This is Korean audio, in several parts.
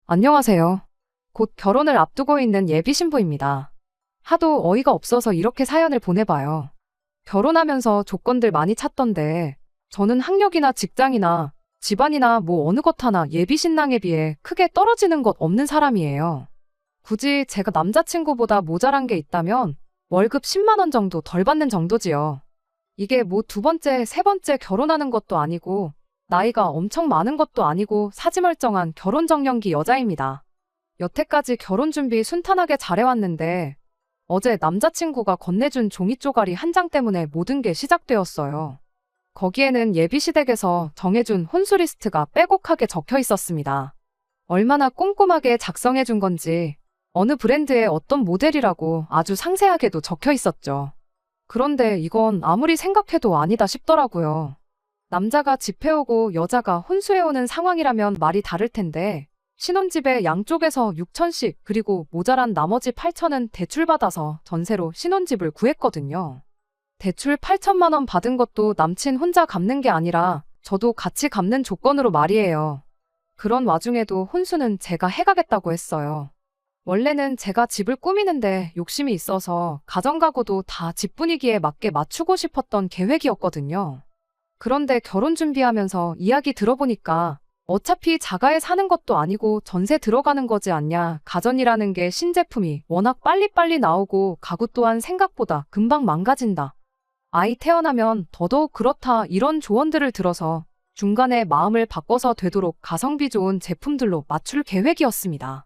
안녕하세요. 곧 결혼을 앞두고 있는 예비 신부입니다. 하도 어이가 없어서 이렇게 사연을 보내봐요. 결혼하면서 조건들 많이 찾던데 저는 학력이나 직장이나 집안이나 뭐 어느 것 하나 예비 신랑에 비해 크게 떨어지는 것 없는 사람이에요. 굳이 제가 남자친구보다 모자란 게 있다면 월급 10만 원 정도 덜 받는 정도지요. 이게 뭐 두 번째, 세 번째 결혼하는 것도 아니고 나이가 엄청 많은 것도 아니고 사지멀쩡한 결혼정년기 여자입니다. 여태까지 결혼 준비 순탄하게 잘해왔는데 어제 남자친구가 건네준 종이 쪼가리 한 장 때문에 모든 게 시작되었어요. 거기에는 예비시댁에서 정해준 혼수 리스트가 빼곡하게 적혀 있었습니다. 얼마나 꼼꼼하게 작성해준 건지 어느 브랜드의 어떤 모델이라고 아주 상세하게도 적혀 있었죠. 그런데 이건 아무리 생각해도 아니다 싶더라고요. 남자가 집 해오고 여자가 혼수해오는 상황이라면 말이 다를 텐데 신혼집에 양쪽에서 6천씩 그리고 모자란 나머지 8천은 대출받아서 전세로 신혼집을 구했거든요. 대출 8천만 원 받은 것도 남친 혼자 갚는 게 아니라 저도 같이 갚는 조건으로 말이에요. 그런 와중에도 혼수는 제가 해가겠다고 했어요. 원래는 제가 집을 꾸미는데 욕심이 있어서 가정가구도 다 집 분위기에 맞게 맞추고 싶었던 계획이었거든요. 그런데 결혼 준비하면서 이야기 들어보니까 어차피 자가에 사는 것도 아니고 전세 들어가는 거지 않냐. 가전이라는 게 신제품이 워낙 빨리빨리 나오고 가구 또한 생각보다 금방 망가진다. 아이 태어나면 더더욱 그렇다. 이런 조언들을 들어서 중간에 마음을 바꿔서 되도록 가성비 좋은 제품들로 맞출 계획이었습니다.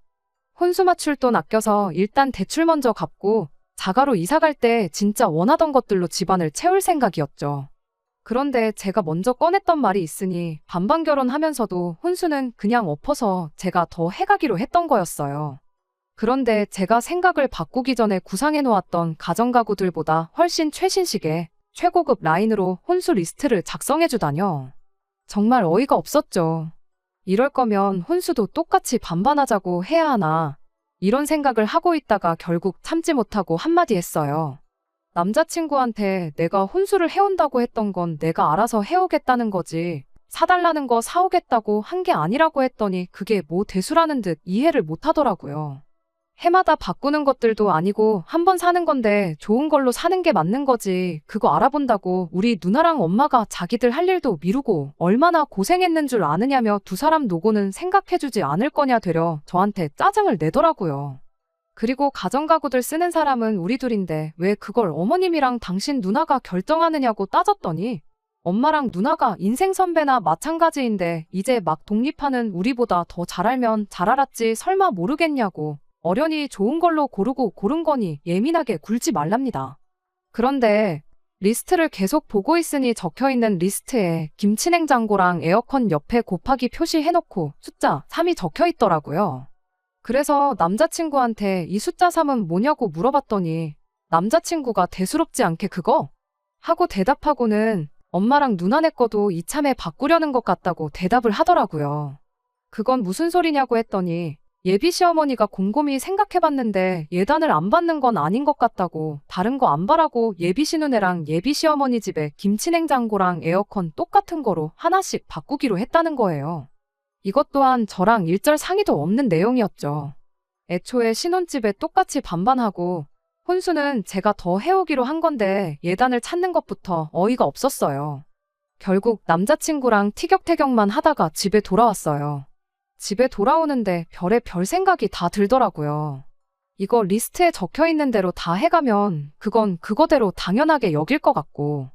혼수 맞출 돈 아껴서 일단 대출 먼저 갚고 자가로 이사 갈 때 진짜 원하던 것들로 집안을 채울 생각이었죠. 그런데 제가 먼저 꺼냈던 말이 있으니 반반 결혼하면서도 혼수는 그냥 엎어서 제가 더 해가기로 했던 거였어요. 그런데 제가 생각을 바꾸기 전에 구상해놓았던 가정가구들보다 훨씬 최신식의 최고급 라인으로 혼수 리스트를 작성해주다뇨. 정말 어이가 없었죠. 이럴 거면 혼수도 똑같이 반반하자고 해야 하나 이런 생각을 하고 있다가 결국 참지 못하고 한마디 했어요. 남자친구한테 내가 혼수를 해온다고 했던 건 내가 알아서 해오겠다는 거지 사달라는 거 사오겠다고 한 게 아니라고 했더니 그게 뭐 대수라는 듯 이해를 못 하더라고요. 해마다 바꾸는 것들도 아니고 한 번 사는 건데 좋은 걸로 사는 게 맞는 거지 그거 알아본다고 우리 누나랑 엄마가 자기들 할 일도 미루고 얼마나 고생했는 줄 아느냐며 두 사람 노고는 생각해주지 않을 거냐 되려 저한테 짜증을 내더라고요. 그리고 가정가구들 쓰는 사람은 우리 둘인데 왜 그걸 어머님이랑 당신 누나가 결정하느냐고 따졌더니 엄마랑 누나가 인생 선배나 마찬가지인데 이제 막 독립하는 우리보다 더 잘 알면 잘 알았지 설마 모르겠냐고 어련히 좋은 걸로 고르고 고른 거니 예민하게 굴지 말랍니다. 그런데 리스트를 계속 보고 있으니 적혀있는 리스트에 김치냉장고랑 에어컨 옆에 곱하기 표시해놓고 숫자 3이 적혀있더라고요. 그래서 남자친구한테 이 숫자 3은 뭐냐고 물어봤더니 남자친구가 대수롭지 않게 그거? 하고 대답하고는 엄마랑 누나네 거도 이참에 바꾸려는 것 같다고 대답을 하더라고요. 그건 무슨 소리냐고 했더니 예비 시어머니가 곰곰이 생각해봤는데 예단을 안 받는 건 아닌 것 같다고 다른 거 안 바라고 예비 시누네랑 예비 시어머니 집에 김치냉장고랑 에어컨 똑같은 거로 하나씩 바꾸기로 했다는 거예요. 이것 또한 저랑 일절 상의도 없는 내용이었죠. 애초에 신혼집에 똑같이 반반하고 혼수는 제가 더 해오기로 한 건데 예단을 찾는 것부터 어이가 없었어요. 결국 남자친구랑 티격태격만 하다가 집에 돌아왔어요. 집에 돌아오는데 별의별 생각이 다 들더라고요. 이거 리스트에 적혀있는 대로 다 해가면 그건 그거대로 당연하게 여길 것 같고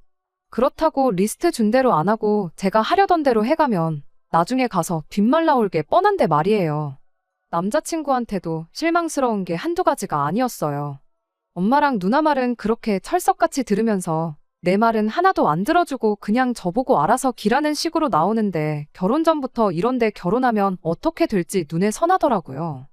그렇다고 리스트 준 대로 안 하고 제가 하려던 대로 해가면 나중에 가서 뒷말 나올 게 뻔한데 말이에요. 남자친구한테도 실망스러운 게 한두 가지가 아니었어요. 엄마랑 누나 말은 그렇게 철석같이 들으면서 내 말은 하나도 안 들어주고 그냥 저보고 알아서 기라는 식으로 나오는데 결혼 전부터 이런데 결혼하면 어떻게 될지 눈에 선하더라고요.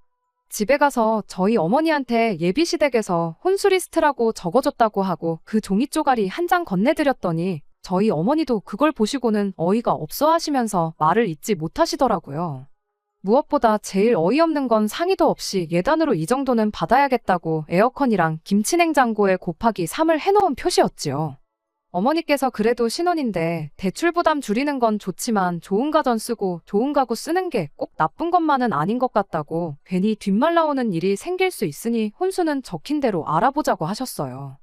집에 가서 저희 어머니한테 예비시댁에서 혼수 리스트라고 적어줬다고 하고 그 종이 쪼가리 한 장 건네드렸더니 저희 어머니도 그걸 보시고는 어이가 없어 하시면서 말을 잇지 못하시더라고요. 무엇보다 제일 어이없는 건 상의도 없이 예단으로 이 정도는 받아야겠다고 에어컨이랑 김치냉장고에 곱하기 3을 해놓은 표시였지요. 어머니께서 그래도 신혼인데 대출 부담 줄이는 건 좋지만 좋은 가전 쓰고 좋은 가구 쓰는 게 꼭 나쁜 것만은 아닌 것 같다고 괜히 뒷말 나오는 일이 생길 수 있으니 혼수는 적힌 대로 알아보자고 하셨어요.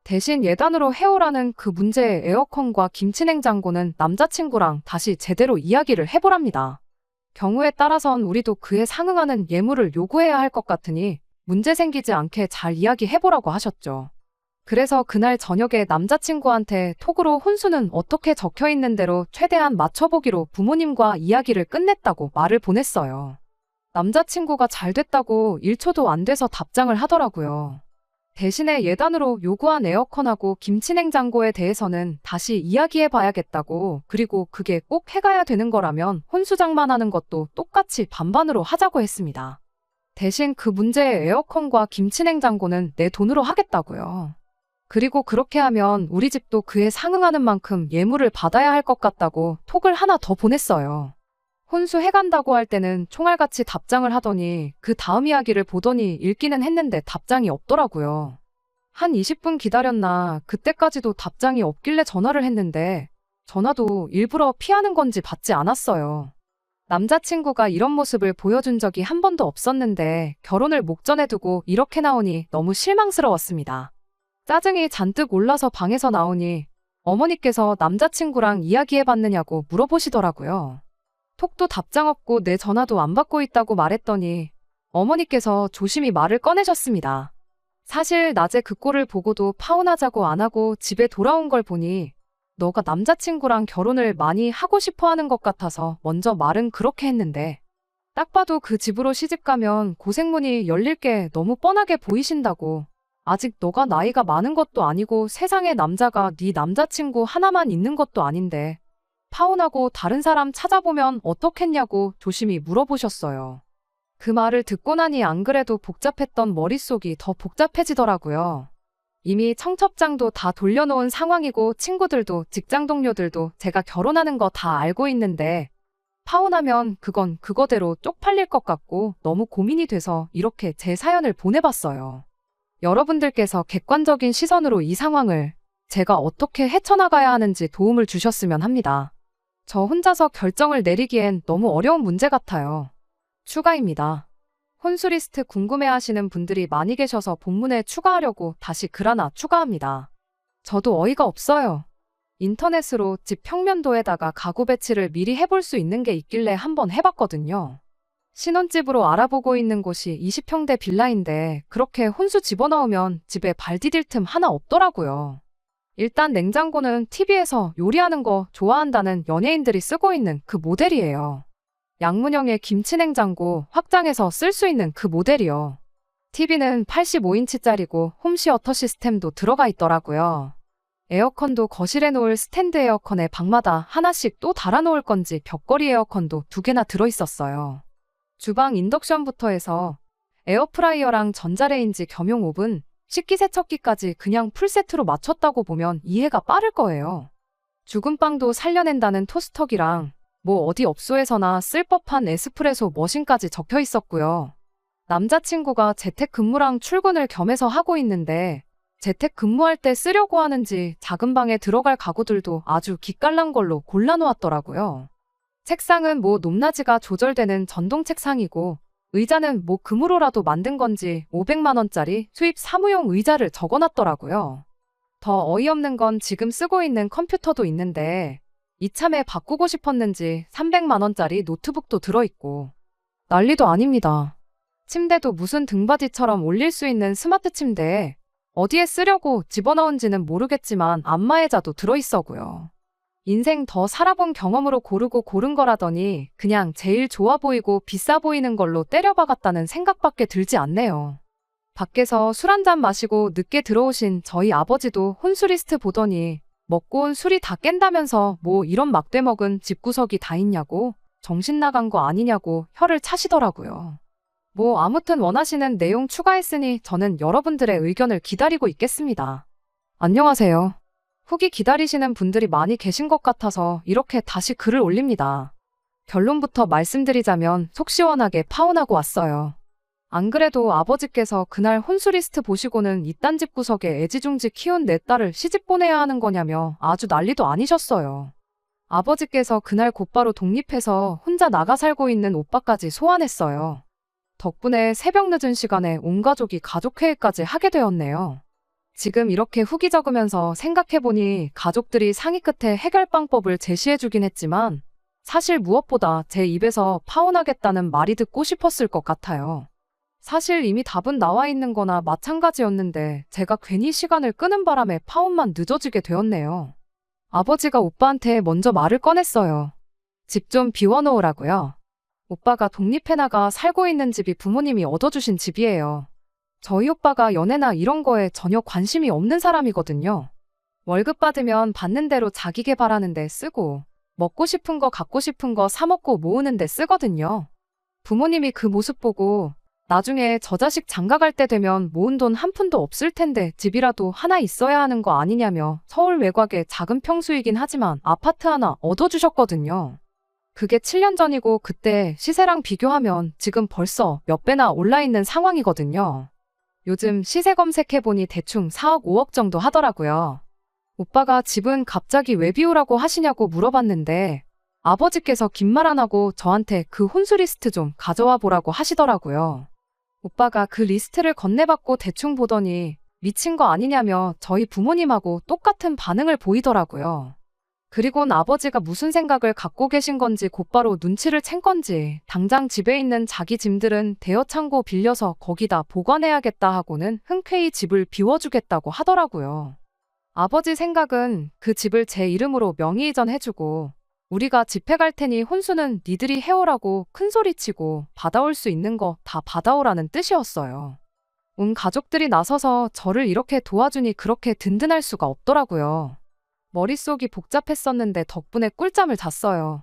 대신 예단으로 해오라는 그 문제의 에어컨과 김치냉장고는 남자친구랑 다시 제대로 이야기를 해보랍니다. 경우에 따라선 우리도 그에 상응하는 예물을 요구해야 할 것 같으니 문제 생기지 않게 잘 이야기해보라고 하셨죠. 그래서 그날 저녁에 남자친구한테 톡으로 혼수는 어떻게 적혀있는 대로 최대한 맞춰보기로 부모님과 이야기를 끝냈다고 말을 보냈어요. 남자친구가 잘 됐다고 1초도 안 돼서 답장을 하더라고요. 대신에 예단으로 요구한 에어컨하고 김치냉장고에 대해서는 다시 이야기해봐야겠다고, 그리고 그게 꼭 해가야 되는 거라면 혼수장만하는 것도 똑같이 반반으로 하자고 했습니다. 대신 그 문제의 에어컨과 김치냉장고는 내 돈으로 하겠다고요. 그리고 그렇게 하면 우리 집도 그에 상응하는 만큼 예물을 받아야 할 것 같다고 톡을 하나 더 보냈어요. 혼수해간다고 할 때는 총알같이 답장을 하더니 그 다음 이야기를 보더니 읽기는 했는데 답장이 없더라고요. 한 20분 기다렸나 그때까지도 답장이 없길래 전화를 했는데 전화도 일부러 피하는 건지 받지 않았어요. 남자친구가 이런 모습을 보여준 적이 한 번도 없었는데 결혼을 목전에 두고 이렇게 나오니 너무 실망스러웠습니다. 짜증이 잔뜩 올라서 방에서 나오니 어머니께서 남자친구랑 이야기해봤느냐고 물어보시더라고요. 톡도 답장 없고 내 전화도 안 받고 있다고 말했더니 어머니께서 조심히 말을 꺼내셨습니다. 사실 낮에 그 꼴을 보고도 파혼하자고 안 하고 집에 돌아온 걸 보니 너가 남자친구랑 결혼을 많이 하고 싶어 하는 것 같아서 먼저 말은 그렇게 했는데 딱 봐도 그 집으로 시집가면 고생문이 열릴 게 너무 뻔하게 보이신다고. 아직 너가 나이가 많은 것도 아니고 세상에 남자가 네 남자친구 하나만 있는 것도 아닌데 파혼하고 다른 사람 찾아보면 어떻겠냐고 조심히 물어보셨어요. 그 말을 듣고 나니 안 그래도 복잡했던 머릿속이 더 복잡해지더라고요. 이미 청첩장도 다 돌려놓은 상황이고 친구들도 직장 동료들도 제가 결혼하는 거 다 알고 있는데 파혼하면 그건 그거대로 쪽팔릴 것 같고 너무 고민이 돼서 이렇게 제 사연을 보내봤어요. 여러분들께서 객관적인 시선으로 이 상황을 제가 어떻게 헤쳐나가야 하는지 도움을 주셨으면 합니다. 저 혼자서 결정을 내리기엔 너무 어려운 문제 같아요. 추가입니다. 혼수 리스트 궁금해하시는 분들이 많이 계셔서 본문에 추가하려고 다시 글 하나 추가합니다. 저도 어이가 없어요. 인터넷으로 집 평면도에다가 가구 배치를 미리 해볼 수 있는 게 있길래 한번 해봤거든요. 신혼집으로 알아보고 있는 곳이 20평대 빌라인데 그렇게 혼수 집어넣으면 집에 발 디딜 틈 하나 없더라고요. 일단 냉장고는 TV에서 요리하는 거 좋아한다는 연예인들이 쓰고 있는 그 모델이에요. 양문형의 김치냉장고 확장해서 쓸 수 있는 그 모델이요. TV는 85인치짜리고 홈시어터 시스템도 들어가 있더라고요. 에어컨도 거실에 놓을 스탠드 에어컨에 방마다 하나씩 또 달아놓을 건지 벽걸이 에어컨도 2개나 들어있었어요. 주방 인덕션부터 해서 에어프라이어랑 전자레인지 겸용 오븐, 식기세척기까지 그냥 풀세트로 맞췄다고 보면 이해가 빠를 거예요. 죽은 빵도 살려낸다는 토스터기랑 뭐 어디 업소에서나 쓸 법한 에스프레소 머신까지 적혀 있었고요. 남자친구가 재택근무랑 출근을 겸해서 하고 있는데 재택근무할 때 쓰려고 하는지 작은 방에 들어갈 가구들도 아주 기깔난 걸로 골라놓았더라고요. 책상은 뭐 높낮이가 조절되는 전동 책상이고 의자는 뭐 금으로라도 만든 건지 500만 원짜리 수입 사무용 의자를 적어놨더라고요. 더 어이없는 건 지금 쓰고 있는 컴퓨터도 있는데 이참에 바꾸고 싶었는지 300만 원짜리 노트북도 들어있고 난리도 아닙니다. 침대도 무슨 등받이처럼 올릴 수 있는 스마트 침대에 어디에 쓰려고 집어넣은지는 모르겠지만 안마의자도 들어있어고요. 인생 더 살아본 경험으로 고르고 고른 거라더니 그냥 제일 좋아 보이고 비싸 보이는 걸로 때려박았다는 생각밖에 들지 않네요. 밖에서 술 한잔 마시고 늦게 들어오신 저희 아버지도 혼수 리스트 보더니 먹고 온 술이 다 깬다면서 뭐 이런 막대 먹은 집구석이 다 있냐고 정신 나간 거 아니냐고 혀를 차시더라고요. 뭐 아무튼 원하시는 내용 추가했으니 저는 여러분들의 의견을 기다리고 있겠습니다. 안녕하세요. 후기 기다리시는 분들이 많이 계신 것 같아서 이렇게 다시 글을 올립니다. 결론부터 말씀드리자면 속 시원하게 파혼하고 왔어요. 안 그래도 아버지께서 그날 혼수 리스트 보시고는 이딴 집 구석에 애지중지 키운 내 딸을 시집 보내야 하는 거냐며 아주 난리도 아니셨어요. 아버지께서 그날 곧바로 독립해서 혼자 나가 살고 있는 오빠까지 소환했어요. 덕분에 새벽 늦은 시간에 온 가족이 가족회의까지 하게 되었네요. 지금 이렇게 후기 적으면서 생각해보니 가족들이 상의 끝에 해결 방법을 제시해주긴 했지만 사실 무엇보다 제 입에서 파혼하겠다는 말이 듣고 싶었을 것 같아요. 사실 이미 답은 나와 있는 거나 마찬가지였는데 제가 괜히 시간을 끄는 바람에 파혼만 늦어지게 되었네요. 아버지가 오빠한테 먼저 말을 꺼냈어요. 집 좀 비워놓으라고요. 오빠가 독립해나가 살고 있는 집이 부모님이 얻어주신 집이에요. 저희 오빠가 연애나 이런 거에 전혀 관심이 없는 사람이거든요. 월급 받으면 받는 대로 자기 개발하는 데 쓰고 먹고 싶은 거 갖고 싶은 거 사 먹고 모으는 데 쓰거든요. 부모님이 그 모습 보고 나중에 저 자식 장가갈 때 되면 모은 돈 한 푼도 없을 텐데 집이라도 하나 있어야 하는 거 아니냐며 서울 외곽의 작은 평수이긴 하지만 아파트 하나 얻어주셨거든요. 그게 7년 전이고 그때 시세랑 비교하면 지금 벌써 몇 배나 올라 있는 상황이거든요. 요즘 시세 검색해보니 대충 4억 5억 정도 하더라고요. 오빠가 집은 갑자기 왜 비우라고 하시냐고 물어봤는데 아버지께서 긴 말 안 하고 저한테 그 혼수 리스트 좀 가져와 보라고 하시더라고요. 오빠가 그 리스트를 건네받고 대충 보더니 미친 거 아니냐며 저희 부모님하고 똑같은 반응을 보이더라고요. 그리곤 아버지가 무슨 생각을 갖고 계신 건지 곧바로 눈치를 챈 건지 당장 집에 있는 자기 짐들은 대여 창고 빌려서 거기다 보관해야겠다 하고는 흔쾌히 집을 비워주겠다고 하더라고요. 아버지 생각은 그 집을 제 이름으로 명의 이전해주고 우리가 집해 갈 테니 혼수는 니들이 해오라고 큰소리치고 받아올 수 있는 거 다 받아오라는 뜻이었어요. 온 가족들이 나서서 저를 이렇게 도와주니 그렇게 든든할 수가 없더라고요. 머릿속이 복잡했었는데 덕분에 꿀잠을 잤어요.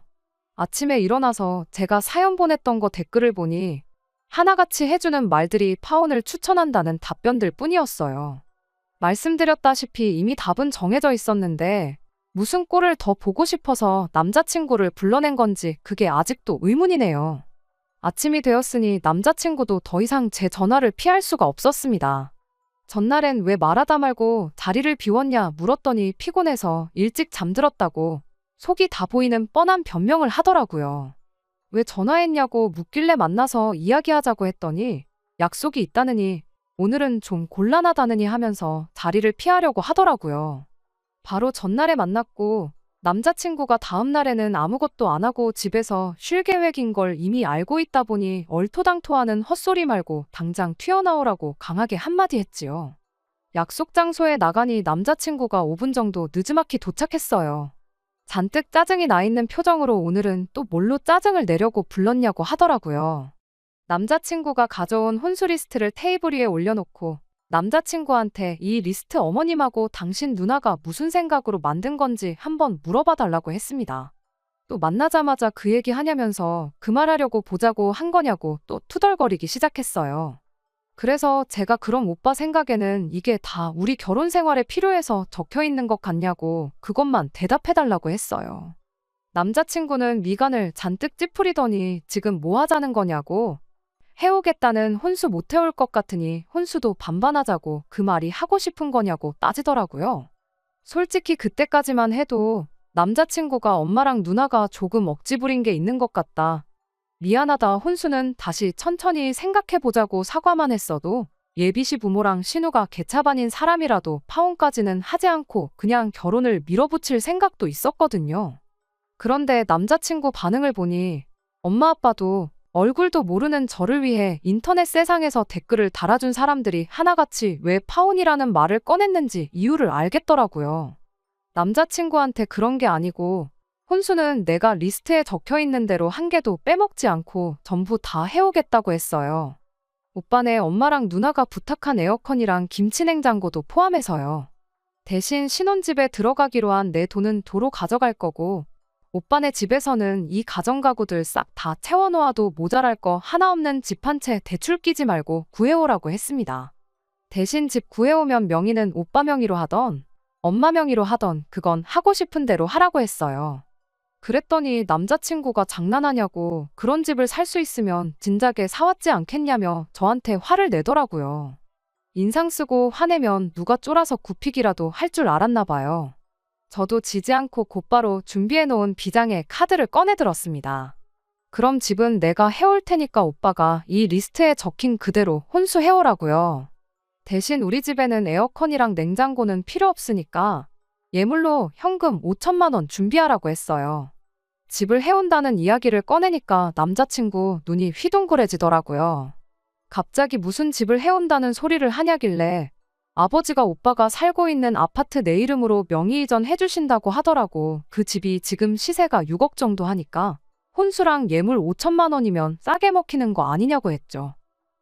아침에 일어나서 제가 사연 보냈던 거 댓글을 보니 하나같이 해주는 말들이 파혼을 추천한다는 답변들 뿐이었어요. 말씀드렸다시피 이미 답은 정해져 있었는데 무슨 꼴을 더 보고 싶어서 남자친구를 불러낸 건지 그게 아직도 의문이네요. 아침이 되었으니 남자친구도 더 이상 제 전화를 피할 수가 없었습니다. 전날엔 왜 말하다 말고 자리를 비웠냐 물었더니 피곤해서 일찍 잠들었다고 속이 다 보이는 뻔한 변명을 하더라고요. 왜 전화했냐고 묻길래 만나서 이야기하자고 했더니 약속이 있다느니 오늘은 좀 곤란하다느니 하면서 자리를 피하려고 하더라고요. 바로 전날에 만났고 남자친구가 다음 날에는 아무것도 안 하고 집에서 쉴 계획인 걸 이미 알고 있다 보니 얼토당토하는 헛소리 말고 당장 튀어나오라고 강하게 한마디 했지요. 약속 장소에 나가니 남자친구가 5분 정도 느지막이 도착했어요. 잔뜩 짜증이 나 있는 표정으로 오늘은 또 뭘로 짜증을 내려고 불렀냐고 하더라고요. 남자친구가 가져온 혼수 리스트를 테이블 위에 올려놓고 남자친구한테 이 리스트 어머님하고 당신 누나가 무슨 생각으로 만든 건지 한번 물어봐 달라고 했습니다. 또 만나자마자 그 얘기 하냐면서 그 말하려고 보자고 한 거냐고 또 투덜거리기 시작했어요. 그래서 제가 그럼 오빠 생각에는 이게 다 우리 결혼 생활에 필요해서 적혀 있는 것 같냐고 그것만 대답해달라고 했어요. 남자친구는 미간을 잔뜩 찌푸리더니 지금 뭐 하자는 거냐고 해오겠다는 혼수 못 해올 것 같으니 혼수도 반반하자고 그 말이 하고 싶은 거냐고 따지더라고요. 솔직히 그때까지만 해도 남자친구가 엄마랑 누나가 조금 억지 부린 게 있는 것 같다. 미안하다 혼수는 다시 천천히 생각해보자고 사과만 했어도 예비시 부모랑 신우가 개차반인 사람이라도 파혼까지는 하지 않고 그냥 결혼을 밀어붙일 생각도 있었거든요. 그런데 남자친구 반응을 보니 엄마 아빠도 얼굴도 모르는 저를 위해 인터넷 세상에서 댓글을 달아준 사람들이 하나같이 왜 파혼이라는 말을 꺼냈는지 이유를 알겠더라고요. 남자친구한테 그런 게 아니고 혼수는 내가 리스트에 적혀 있는 대로 한 개도 빼먹지 않고 전부 다 해오겠다고 했어요. 오빠네 엄마랑 누나가 부탁한 에어컨이랑 김치냉장고도 포함해서요. 대신 신혼집에 들어가기로 한 내 돈은 도로 가져갈 거고 오빠네 집에서는 이 가전가구들 싹 다 채워놓아도 모자랄 거 하나 없는 집 한 채 대출 끼지 말고 구해오라고 했습니다. 대신 집 구해오면 명의는 오빠 명의로 하던 엄마 명의로 하던 그건 하고 싶은 대로 하라고 했어요. 그랬더니 남자친구가 장난하냐고 그런 집을 살 수 있으면 진작에 사왔지 않겠냐며 저한테 화를 내더라고요. 인상 쓰고 화내면 누가 쫄아서 굽히기라도 할 줄 알았나 봐요. 저도 지지 않고 곧바로 준비해놓은 비장의 카드를 꺼내들었습니다. 그럼 집은 내가 해올 테니까 오빠가 이 리스트에 적힌 그대로 혼수해오라고요. 대신 우리 집에는 에어컨이랑 냉장고는 필요 없으니까 예물로 현금 5천만 원 준비하라고 했어요. 집을 해온다는 이야기를 꺼내니까 남자친구 눈이 휘둥그레지더라고요. 갑자기 무슨 집을 해온다는 소리를 하냐길래 아버지가 오빠가 살고 있는 아파트 내 이름으로 명의이전 해주신다고 하더라고. 그 집이 지금 시세가 6억 정도 하니까 혼수랑 예물 5천만 원이면 싸게 먹히는 거 아니냐고 했죠.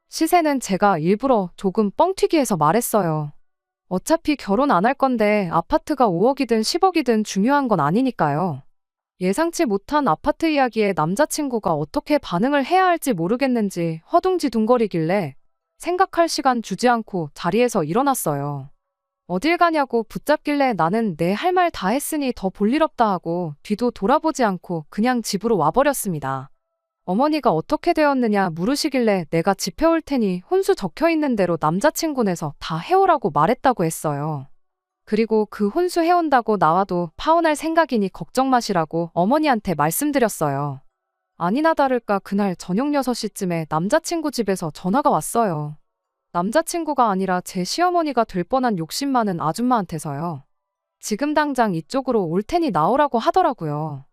시세는 제가 일부러 조금 뻥튀기해서 말했어요. 어차피 결혼 안 할 건데 아파트가 5억이든 10억이든 중요한 건 아니니까요. 예상치 못한 아파트 이야기에 남자친구가 어떻게 반응을 해야 할지 모르겠는지 허둥지둥거리길래 생각할 시간 주지 않고 자리에서 일어났어요. 어딜 가냐고 붙잡길래 나는 내 할 말 다 했으니 더 볼 일 없다 하고 뒤도 돌아보지 않고 그냥 집으로 와버렸습니다. 어머니가 어떻게 되었느냐 물으시길래 내가 집 해올 테니 혼수 적혀있는 대로 남자친구네서 다 해오라고 말했다고 했어요. 그리고 그 혼수 해온다고 나와도 파혼할 생각이니 걱정 마시라고 어머니한테 말씀드렸어요. 아니나 다를까 그날 저녁 6시쯤에 남자친구 집에서 전화가 왔어요. 남자친구가 아니라 제 시어머니가 될 뻔한 욕심 많은 아줌마한테서요. 지금 당장 이쪽으로 올 테니 나오라고 하더라고요.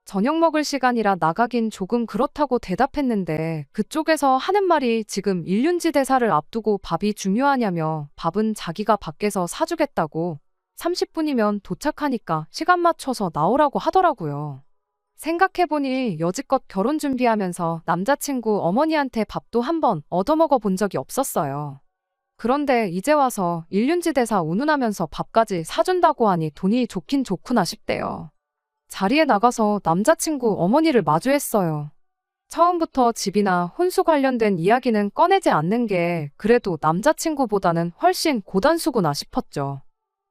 저녁 먹을 시간이라 나가긴 조금 그렇다고 대답했는데 그쪽에서 하는 말이 지금 일륜지 대사를 앞두고 밥이 중요하냐며 밥은 자기가 밖에서 사주겠다고 30분이면 도착하니까 시간 맞춰서 나오라고 하더라고요. 생각해보니 여지껏 결혼 준비하면서 남자친구 어머니한테 밥도 한번 얻어먹어 본 적이 없었어요. 그런데 이제 와서 일륜지 대사 운운하면서 밥까지 사준다고 하니 돈이 좋긴 좋구나 싶대요. 자리에 나가서 남자친구 어머니를 마주했어요. 처음부터 집이나 혼수 관련된 이야기는 꺼내지 않는 게 그래도 남자친구보다는 훨씬 고단수구나 싶었죠.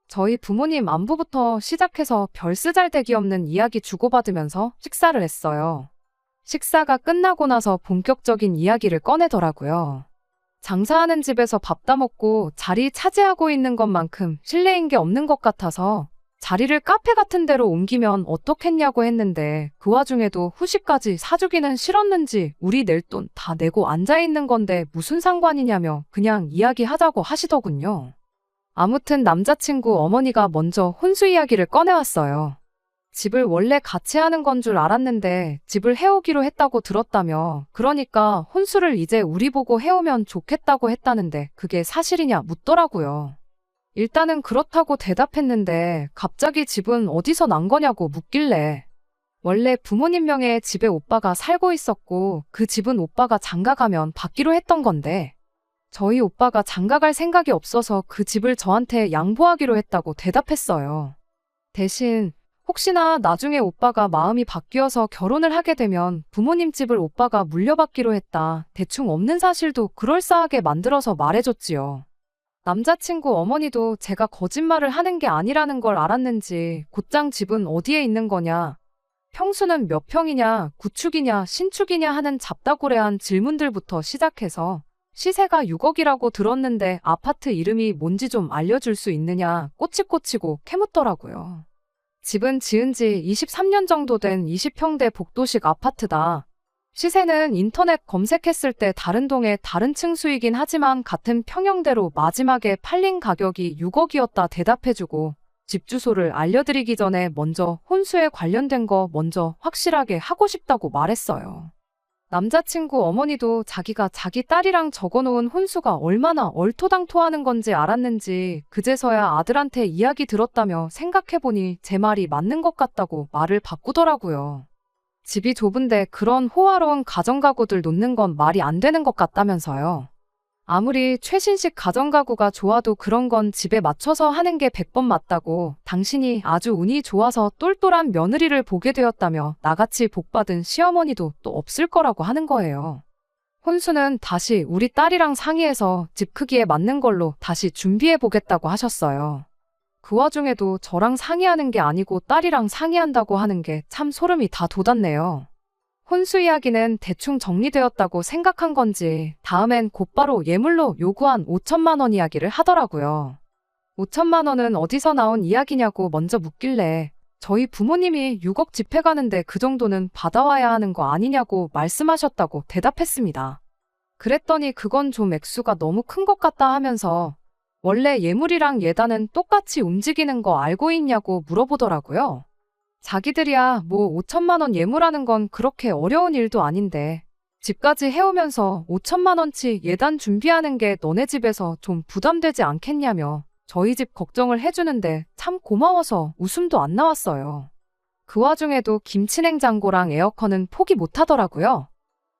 저희 부모님 안부부터 시작해서 별 쓰잘데기 없는 이야기 주고받으면서 식사를 했어요. 식사가 끝나고 나서 본격적인 이야기를 꺼내더라고요. 장사하는 집에서 밥 다 먹고 자리 차지하고 있는 것만큼 실례인 게 없는 것 같아서 자리를 카페 같은 데로 옮기면 어떻겠냐고 했는데 그 와중에도 후식까지 사주기는 싫었는지 우리 낼 돈 다 내고 앉아있는 건데 무슨 상관이냐며 그냥 이야기하자고 하시더군요. 아무튼 남자친구 어머니가 먼저 혼수 이야기를 꺼내왔어요. 집을 원래 같이 하는 건 줄 알았는데 집을 해오기로 했다고 들었다며 그러니까 혼수를 이제 우리 보고 해오면 좋겠다고 했다는데 그게 사실이냐 묻더라고요. 일단은 그렇다고 대답했는데 갑자기 집은 어디서 난 거냐고 묻길래 원래 부모님 명의의 집에 오빠가 살고 있었고 그 집은 오빠가 장가가면 받기로 했던 건데 저희 오빠가 장가갈 생각이 없어서 그 집을 저한테 양보하기로 했다고 대답했어요. 대신 혹시나 나중에 오빠가 마음이 바뀌어서 결혼을 하게 되면 부모님 집을 오빠가 물려받기로 했다. 대충 없는 사실도 그럴싸하게 만들어서 말해줬지요. 남자친구 어머니도 제가 거짓말을 하는 게 아니라는 걸 알았는지 곧장 집은 어디에 있는 거냐, 평수는 몇 평이냐, 구축이냐, 신축이냐 하는 잡다구레한 질문들부터 시작해서 시세가 6억이라고 들었는데 아파트 이름이 뭔지 좀 알려줄 수 있느냐 꼬치꼬치고 캐묻더라고요. 집은 지은 지 23년 정도 된 20평대 복도식 아파트다. 시세는 인터넷 검색했을 때 다른 동의 다른 층수이긴 하지만 같은 평형대로 마지막에 팔린 가격이 6억이었다 대답해주고 집 주소를 알려드리기 전에 먼저 혼수에 관련된 거 먼저 확실하게 하고 싶다고 말했어요. 남자친구 어머니도 자기가 자기 딸이랑 적어놓은 혼수가 얼마나 얼토당토하는 건지 알았는지 그제서야 아들한테 이야기 들었다며 생각해보니 제 말이 맞는 것 같다고 말을 바꾸더라고요. 집이 좁은데 그런 호화로운 가정가구들 놓는 건 말이 안 되는 것 같다면서요. 아무리 최신식 가정가구가 좋아도 그런 건 집에 맞춰서 하는 게 100번 맞다고 당신이 아주 운이 좋아서 똘똘한 며느리를 보게 되었다며 나같이 복받은 시어머니도 또 없을 거라고 하는 거예요. 혼수는 다시 우리 딸이랑 상의해서 집 크기에 맞는 걸로 다시 준비해 보겠다고 하셨어요. 그 와중에도 저랑 상의하는 게 아니고 딸이랑 상의한다고 하는 게 참 소름이 다 돋았네요. 혼수 이야기는 대충 정리되었다고 생각한 건지 다음엔 곧바로 예물로 요구한 5천만 원 이야기를 하더라고요. 5천만 원은 어디서 나온 이야기냐고 먼저 묻길래 저희 부모님이 6억 집회 가는데 그 정도는 받아와야 하는 거 아니냐고 말씀하셨다고 대답했습니다. 그랬더니 그건 좀 액수가 너무 큰 것 같다 하면서 원래 예물이랑 예단은 똑같이 움직이는 거 알고 있냐고 물어보더라고요. 자기들이야 뭐 5천만 원 예물하는 건 그렇게 어려운 일도 아닌데 집까지 해오면서 5천만 원치 예단 준비하는 게 너네 집에서 좀 부담되지 않겠냐며 저희 집 걱정을 해주는데 참 고마워서 웃음도 안 나왔어요. 그 와중에도 김치냉장고랑 에어컨은 포기 못하더라고요.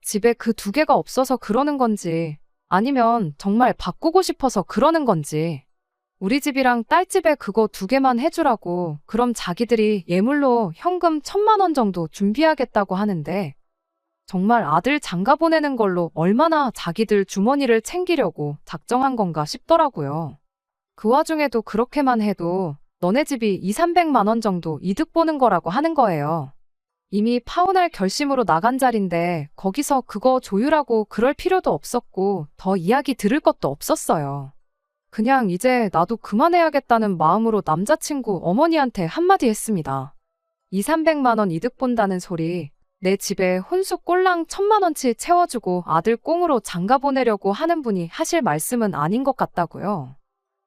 집에 그 두 개가 없어서 그러는 건지 아니면 정말 바꾸고 싶어서 그러는 건지 우리 집이랑 딸 집에 그거 두 개만 해주라고 그럼 자기들이 예물로 현금 1,000만 원 정도 준비하겠다고 하는데 정말 아들 장가 보내는 걸로 얼마나 자기들 주머니를 챙기려고 작정한 건가 싶더라고요. 그 와중에도 그렇게만 해도 너네 집이 200~300만 원 정도 이득 보는 거라고 하는 거예요. 이미 파혼할 결심으로 나간 자리인데 거기서 그거 조율하고 그럴 필요도 없었고 더 이야기 들을 것도 없었어요. 그냥 이제 나도 그만해야겠다는 마음으로 남자친구 어머니한테 한마디 했습니다. 200~300만 원 이득 본다는 소리 내 집에 혼수 꼴랑 1,000만 원치 채워주고 아들 꽁으로 장가 보내려고 하는 분이 하실 말씀은 아닌 것 같다고요.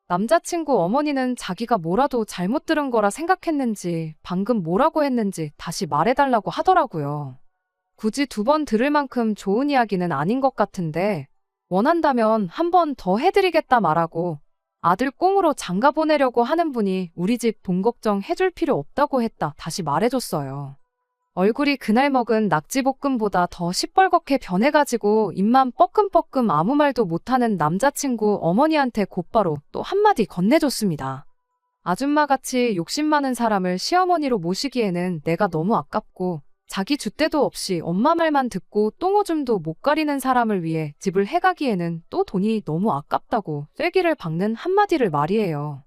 남자친구 어머니는 자기가 뭐라도 잘못 들은 거라 생각했는지 방금 뭐라고 했는지 다시 말해달라고 하더라고요. 굳이 2번 들을 만큼 좋은 이야기는 아닌 것 같은데 원한다면 한 번 더 해드리겠다 말하고 아들 꽁으로 장가 보내려고 하는 분이 우리 집 돈 걱정 해줄 필요 없다고 했다 다시 말해줬어요. 얼굴이 그날 먹은 낙지볶음보다 더 시뻘겋게 변해가지고 입만 뻐끔뻐끔 아무 말도 못하는 남자친구 어머니한테 곧바로 또 한마디 건네줬습니다. 아줌마같이 욕심 많은 사람을 시어머니로 모시기에는 내가 너무 아깝고 자기 줏대도 없이 엄마 말만 듣고 똥오줌도 못 가리는 사람을 위해 집을 해가기에는 또 돈이 너무 아깝다고 쐐기를 박는 한마디를 말이에요.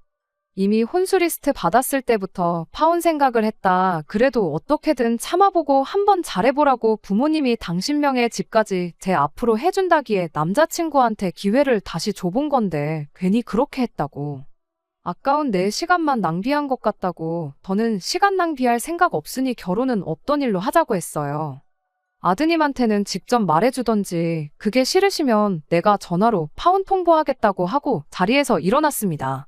이미 혼수 리스트 받았을 때부터 파혼 생각을 했다. 그래도 어떻게든 참아보고 한번 잘해보라고 부모님이 당신 명의 집까지 제 앞으로 해준다기에 남자친구한테 기회를 다시 줘본 건데 괜히 그렇게 했다고. 아까운 내 시간만 낭비한 것 같다고 더는 시간 낭비할 생각 없으니 결혼은 없던 일로 하자고 했어요. 아드님한테는 직접 말해주던지 그게 싫으시면 내가 전화로 파혼 통보하겠다고 하고 자리에서 일어났습니다.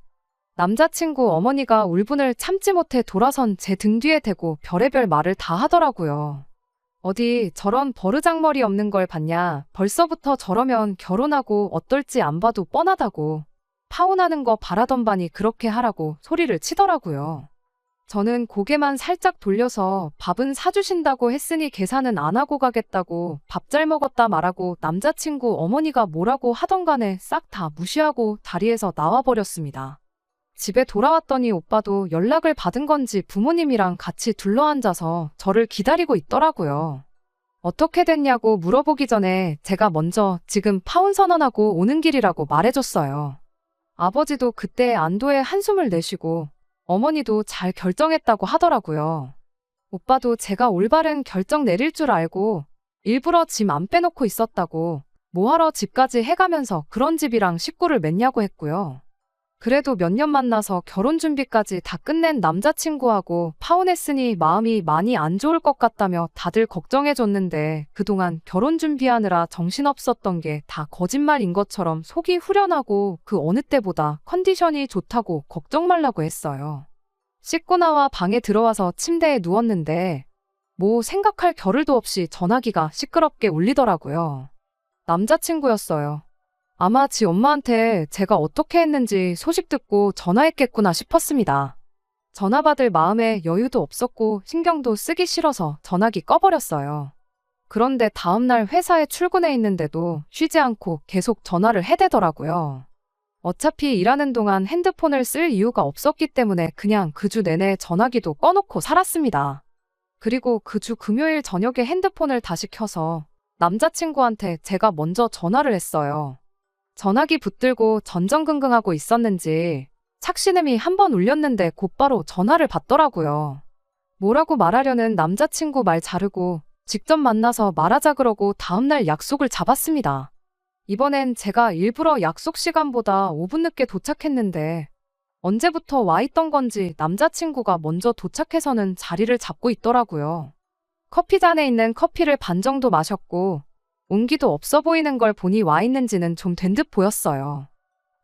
남자친구 어머니가 울분을 참지 못해 돌아선 제 등 뒤에 대고 별의별 말을 다 하더라고요. 어디 저런 버르장머리 없는 걸 봤냐. 벌써부터 저러면 결혼하고 어떨지 안 봐도 뻔하다고. 파혼하는 거 바라던 바니 그렇게 하라고 소리를 치더라고요. 저는 고개만 살짝 돌려서 밥은 사주신다고 했으니 계산은 안 하고 가겠다고 밥 잘 먹었다 말하고 남자친구 어머니가 뭐라고 하던 간에 싹 다 무시하고 다리에서 나와버렸습니다. 집에 돌아왔더니 오빠도 연락을 받은 건지 부모님이랑 같이 둘러앉아서 저를 기다리고 있더라고요. 어떻게 됐냐고 물어보기 전에 제가 먼저 지금 파혼 선언하고 오는 길이라고 말해줬어요. 아버지도 그때 안도의 한숨을 내쉬고 어머니도 잘 결정했다고 하더라고요. 오빠도 제가 올바른 결정 내릴 줄 알고 일부러 짐 안 빼놓고 있었다고 뭐하러 집까지 해가면서 그런 집이랑 식구를 맺냐고 했고요. 그래도 몇 년 만나서 결혼 준비까지 다 끝낸 남자친구하고 파혼했으니 마음이 많이 안 좋을 것 같다며 다들 걱정해줬는데 그동안 결혼 준비하느라 정신없었던 게 다 거짓말인 것처럼 속이 후련하고 그 어느 때보다 컨디션이 좋다고 걱정 말라고 했어요. 씻고 나와 방에 들어와서 침대에 누웠는데 뭐 생각할 겨를도 없이 전화기가 시끄럽게 울리더라고요. 남자친구였어요. 아마 지 엄마한테 제가 어떻게 했는지 소식 듣고 전화했겠구나 싶었습니다. 전화 받을 마음에 여유도 없었고 신경도 쓰기 싫어서 전화기 꺼버렸어요. 그런데 다음날 회사에 출근해 있는데도 쉬지 않고 계속 전화를 해대더라고요. 어차피 일하는 동안 핸드폰을 쓸 이유가 없었기 때문에 그냥 그 주 내내 전화기도 꺼놓고 살았습니다. 그리고 그 주 금요일 저녁에 핸드폰을 다시 켜서 남자친구한테 제가 먼저 전화를 했어요. 전화기 붙들고 전전긍긍하고 있었는지 착신음이 한 번 울렸는데 곧바로 전화를 받더라고요. 뭐라고 말하려는 남자친구 말 자르고 직접 만나서 말하자 그러고 다음날 약속을 잡았습니다. 이번엔 제가 일부러 약속 시간보다 5분 늦게 도착했는데 언제부터 와 있던 건지 남자친구가 먼저 도착해서는 자리를 잡고 있더라고요. 커피잔에 있는 커피를 반 정도 마셨고 온기도 없어 보이는 걸 보니 와 있는지는 좀 된 듯 보였어요.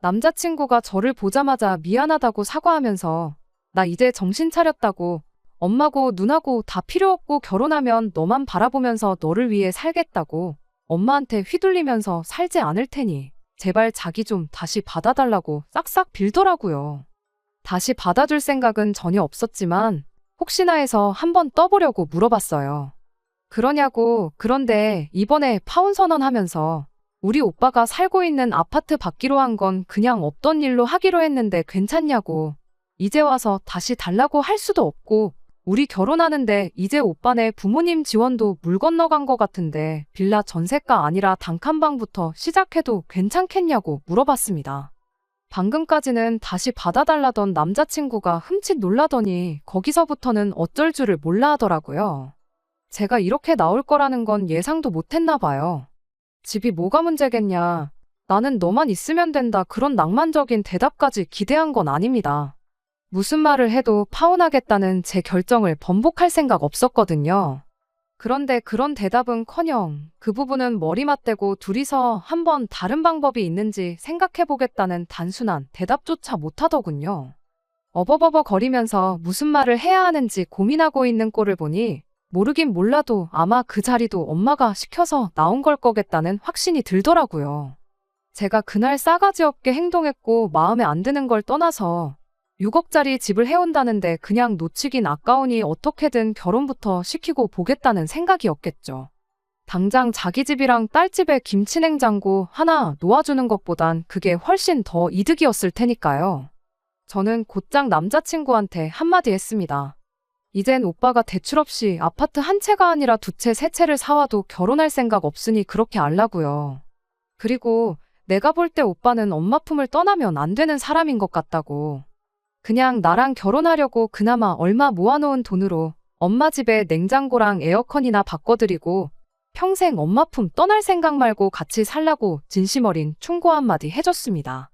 남자친구가 저를 보자마자 미안하다고 사과하면서 나 이제 정신 차렸다고 엄마고 누나고 다 필요 없고 결혼하면 너만 바라보면서 너를 위해 살겠다고 엄마한테 휘둘리면서 살지 않을 테니 제발 자기 좀 다시 받아달라고 싹싹 빌더라고요. 다시 받아줄 생각은 전혀 없었지만 혹시나 해서 한번 떠보려고 물어봤어요. 그러냐고. 그런데 이번에 파혼 선언하면서 우리 오빠가 살고 있는 아파트 받기로 한 건 그냥 없던 일로 하기로 했는데 괜찮냐고. 이제 와서 다시 달라고 할 수도 없고 우리 결혼하는데 이제 오빠네 부모님 지원도 물 건너간 것 같은데 빌라 전세가 아니라 단칸방부터 시작해도 괜찮겠냐고 물어봤습니다. 방금까지는 다시 받아달라던 남자친구가 흠칫 놀라더니 거기서부터는 어쩔 줄을 몰라 하더라고요. 제가 이렇게 나올 거라는 건 예상도 못했나 봐요. 집이 뭐가 문제겠냐. 나는 너만 있으면 된다. 그런 낭만적인 대답까지 기대한 건 아닙니다. 무슨 말을 해도 파혼하겠다는 제 결정을 번복할 생각 없었거든요. 그런데 그런 대답은커녕 그 부분은 머리 맞대고 둘이서 한번 다른 방법이 있는지 생각해보겠다는 단순한 대답조차 못하더군요. 어버버버 거리면서 무슨 말을 해야 하는지 고민하고 있는 꼴을 보니 모르긴 몰라도 아마 그 자리도 엄마가 시켜서 나온 걸 거겠다는 확신이 들더라고요. 제가 그날 싸가지 없게 행동했고 마음에 안 드는 걸 떠나서 6억짜리 집을 해온다는데 그냥 놓치긴 아까우니 어떻게든 결혼부터 시키고 보겠다는 생각이었겠죠. 당장 자기 집이랑 딸 집에 김치냉장고 하나 놓아주는 것보단 그게 훨씬 더 이득이었을 테니까요. 저는 곧장 남자친구한테 한마디 했습니다. 이젠 오빠가 대출 없이 아파트 한 채가 아니라 두 채, 세 채를 사와도 결혼할 생각 없으니 그렇게 알라고요. 그리고 내가 볼 때 오빠는 엄마 품을 떠나면 안 되는 사람인 것 같다고. 그냥 나랑 결혼하려고 그나마 얼마 모아놓은 돈으로 엄마 집에 냉장고랑 에어컨이나 바꿔드리고 평생 엄마 품 떠날 생각 말고 같이 살라고 진심 어린 충고 한마디 해줬습니다.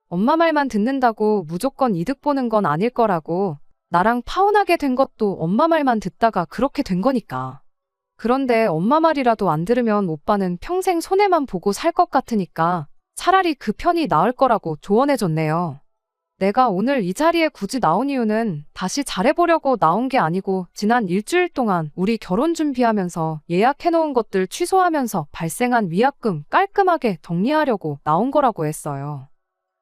엄마 말만 듣는다고 무조건 이득 보는 건 아닐 거라고. 나랑 파혼하게 된 것도 엄마 말만 듣다가 그렇게 된 거니까. 그런데 엄마 말이라도 안 들으면 오빠는 평생 손해만 보고 살 것 같으니까 차라리 그 편이 나을 거라고 조언해줬네요. 내가 오늘 이 자리에 굳이 나온 이유는 다시 잘해보려고 나온 게 아니고 지난 일주일 동안 우리 결혼 준비하면서 예약해놓은 것들 취소하면서 발생한 위약금 깔끔하게 정리하려고 나온 거라고 했어요.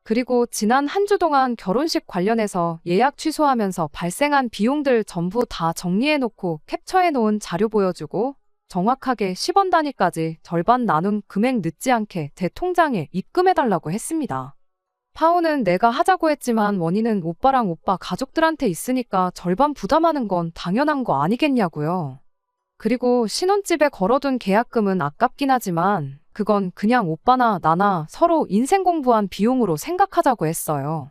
그리고 지난 한 주 동안 결혼식 관련해서 예약 취소하면서 발생한 비용들 전부 다 정리해놓고 캡처해놓은 자료 보여주고 정확하게 10원 단위까지 절반 나눈 금액 늦지 않게 제 통장에 입금해달라고 했습니다. 파혼은 내가 하자고 했지만 원인은 오빠랑 오빠 가족들한테 있으니까 절반 부담하는 건 당연한 거 아니겠냐고요. 그리고 신혼집에 걸어둔 계약금은 아깝긴 하지만 그건 그냥 오빠나 나나 서로 인생 공부한 비용으로 생각하자고 했어요.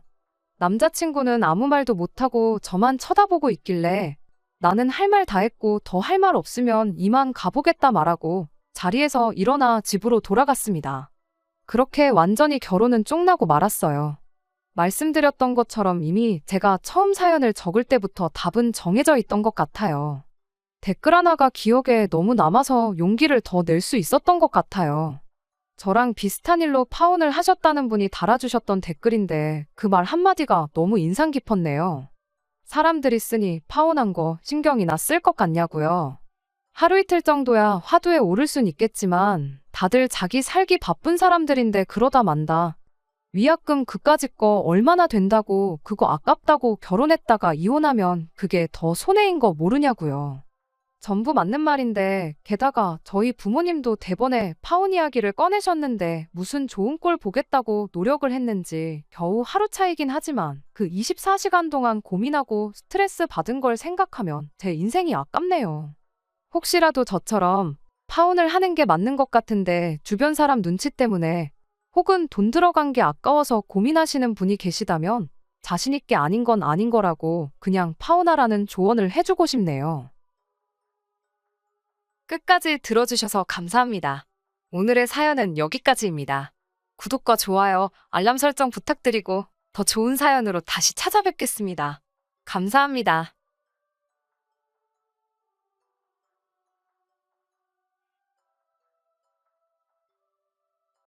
남자친구는 아무 말도 못하고 저만 쳐다보고 있길래 나는 할 말 다 했고 더 할 말 없으면 이만 가보겠다 말하고 자리에서 일어나 집으로 돌아갔습니다. 그렇게 완전히 결혼은 쫑나고 말았어요. 말씀드렸던 것처럼 이미 제가 처음 사연을 적을 때부터 답은 정해져 있던 것 같아요. 댓글 하나가 기억에 너무 남아서 용기를 더 낼 수 있었던 것 같아요. 저랑 비슷한 일로 파혼을 하셨다는 분이 달아주셨던 댓글인데 그 말 한마디가 너무 인상 깊었네요. 사람들이 쓰니 파혼한 거 신경이나 쓸 것 같냐고요. 하루 이틀 정도야 화두에 오를 순 있겠지만 다들 자기 살기 바쁜 사람들인데 그러다 만다. 위약금 그까짓 거 얼마나 된다고 그거 아깝다고 결혼했다가 이혼하면 그게 더 손해인 거 모르냐고요. 전부 맞는 말인데 게다가 저희 부모님도 대번에 파혼 이야기를 꺼내셨는데 무슨 좋은 꼴 보겠다고 노력을 했는지 겨우 하루 차이긴 하지만 그 24시간 동안 고민하고 스트레스 받은 걸 생각하면 제 인생이 아깝네요. 혹시라도 저처럼 파혼을 하는 게 맞는 것 같은데 주변 사람 눈치 때문에 혹은 돈 들어간 게 아까워서 고민하시는 분이 계시다면 자신있게 아닌 건 아닌 거라고 그냥 파혼하라는 조언을 해주고 싶네요. 끝까지 들어주셔서 감사합니다. 오늘의 사연은 여기까지입니다. 구독과 좋아요, 알람 설정 부탁드리고 더 좋은 사연으로 다시 찾아뵙겠습니다. 감사합니다.